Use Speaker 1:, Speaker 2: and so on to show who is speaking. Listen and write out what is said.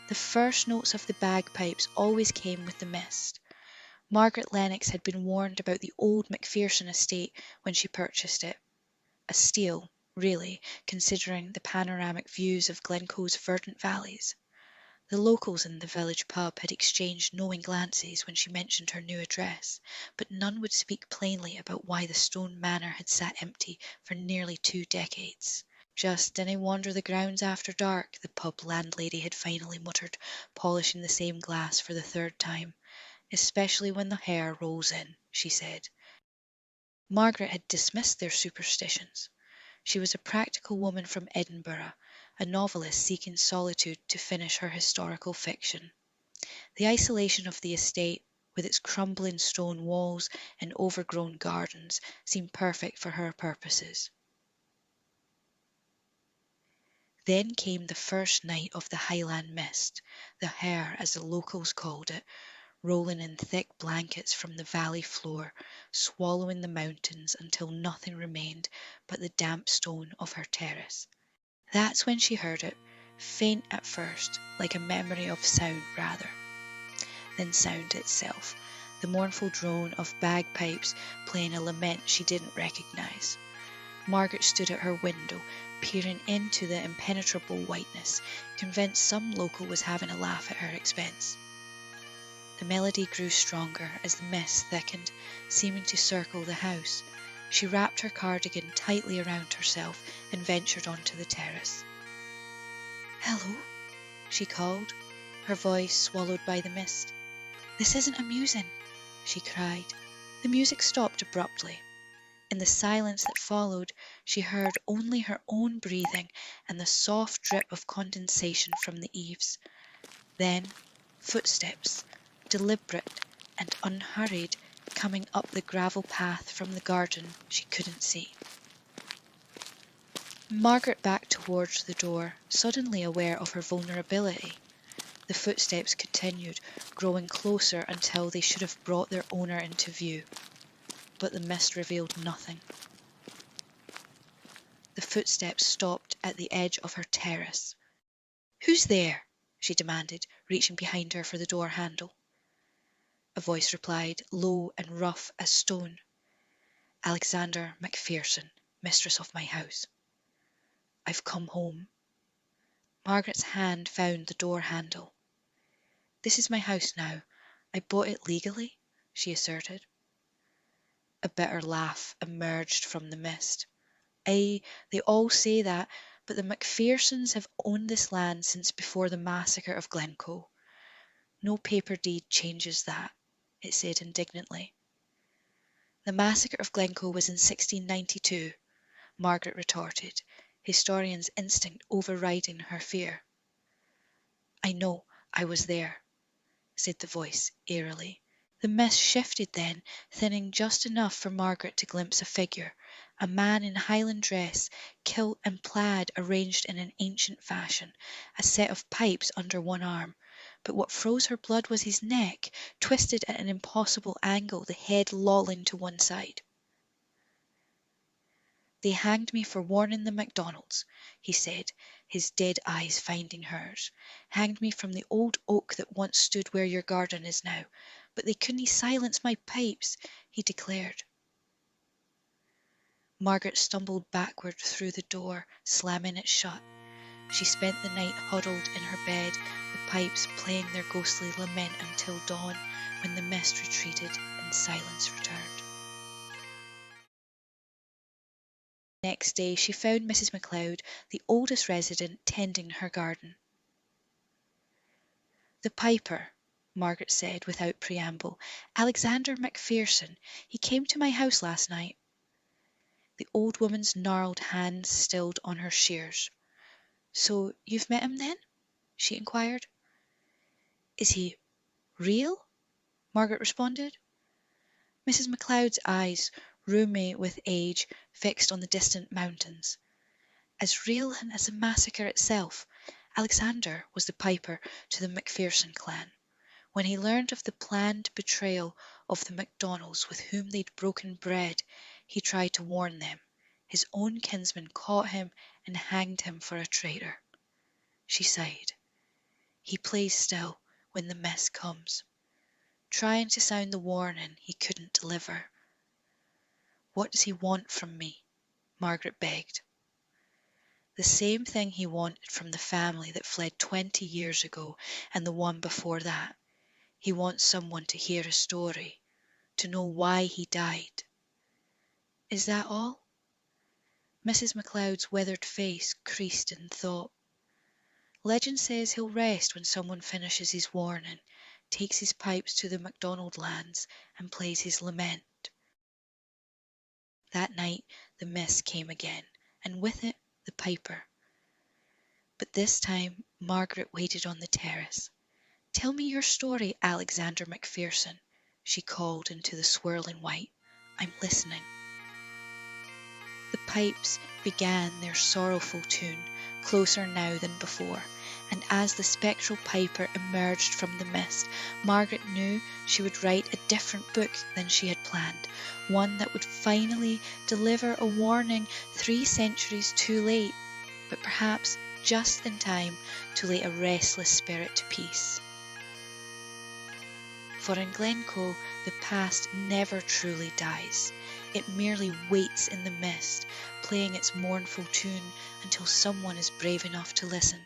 Speaker 1: The first notes of the bagpipes always came with the mist. Margaret Lennox had been warned about the old Macpherson estate when she purchased it. A steal, really, considering the panoramic views of Glencoe's verdant valleys. The locals in the village pub had exchanged knowing glances when she mentioned her new address, but none would speak plainly about why the stone manor had sat empty for nearly 2 decades. Just dinna wander the grounds after dark, the pub landlady had finally muttered, polishing the same glass for the 3rd time. Especially when the hair rolls in, she said. Margaret had dismissed their superstitions. She was a practical woman from Edinburgh, a novelist seeking solitude to finish her historical fiction. The isolation of the estate, with its crumbling stone walls and overgrown gardens, seemed perfect for her purposes. Then came the first night of the Highland mist, the hare as the locals called it, rolling in thick blankets from the valley floor, swallowing the mountains until nothing remained but the damp stone of her terrace. That's when she heard it, faint at first, like a memory of sound rather. Then sound itself, the mournful drone of bagpipes playing a lament she didn't recognise. Margaret stood at her window, peering into the impenetrable whiteness, convinced some local was having a laugh at her expense. The melody grew stronger as the mist thickened, seeming to circle the house. She wrapped her cardigan tightly around herself and ventured onto the terrace. "Hello," she called, her voice swallowed by the mist. "This isn't amusing," she cried. The music stopped abruptly. In the silence that followed, she heard only her own breathing and the soft drip of condensation from the eaves. Then footsteps, deliberate and unhurried, coming up the gravel path from the garden she couldn't see. Margaret backed towards the door, suddenly aware of her vulnerability. The footsteps continued, growing closer until they should have brought their owner into view. But the mist revealed nothing. The footsteps stopped at the edge of her terrace. "Who's there?" she demanded, reaching behind her for the door handle. A voice replied, low and rough as stone. "Alexander Macpherson, mistress of my house. I've come home." Margaret's hand found the door handle. "This is my house now. I bought it legally," she asserted. A bitter laugh emerged from the mist. "Aye, they all say that, but the Macphersons have owned this land since before the Massacre of Glencoe. No paper deed changes that," it said indignantly. "The Massacre of Glencoe was in 1692, Margaret retorted, historian's instinct overriding her fear. "I know, I was there," said the voice eerily. The mist shifted then, thinning just enough for Margaret to glimpse a figure, a man in Highland dress, kilt and plaid arranged in an ancient fashion, a set of pipes under one arm. But what froze her blood was his neck, twisted at an impossible angle, the head lolling to one side. "They hanged me for warning the Macdonalds," he said, his dead eyes finding hers. "Hanged me from the old oak that once stood where your garden is now. But they couldn't silence my pipes," he declared. Margaret stumbled backward through the door, slamming it shut. She spent the night huddled in her bed, the pipes playing their ghostly lament until dawn, when the mist retreated and silence returned. Next day she found Mrs. MacLeod, the oldest resident, tending her garden. "The piper," Margaret said without preamble, "Alexander Macpherson. He came to my house last night." The old woman's gnarled hands stilled on her shears. "So you've met him then?" she inquired. "Is he real?" Margaret responded. Mrs. MacLeod's eyes, rheumy with age, fixed on the distant mountains. As real as the massacre itself, Alexander was the piper to the Macpherson clan. When he learned of the planned betrayal of the Macdonalds with whom they'd broken bread, he tried to warn them. His own kinsmen caught him and hanged him for a traitor." She sighed. He plays still when the mist comes, trying to sound the warning he couldn't deliver. What does he want from me? Margaret begged. The same thing he wanted from the family that fled 20 years ago and the one before that. He wants someone to hear his story, to know why he died. Is that all? Mrs. McLeod's withered face creased in thought. Legend says he'll rest when someone finishes his warning, takes his pipes to the MacDonald lands, and plays his lament. That night the mist came again, and with it the piper. But this time Margaret waited on the terrace. "Tell me your story, Alexander Macpherson," she called into the swirling white. "I'm listening." The pipes began their sorrowful tune, closer now than before, and as the spectral piper emerged from the mist, Margaret knew she would write a different book than she had planned, one that would finally deliver a warning 3 centuries too late, but perhaps just in time to lay a restless spirit to peace. For in Glencoe the past never truly dies. It merely waits in the mist, playing its mournful tune until someone is brave enough to listen.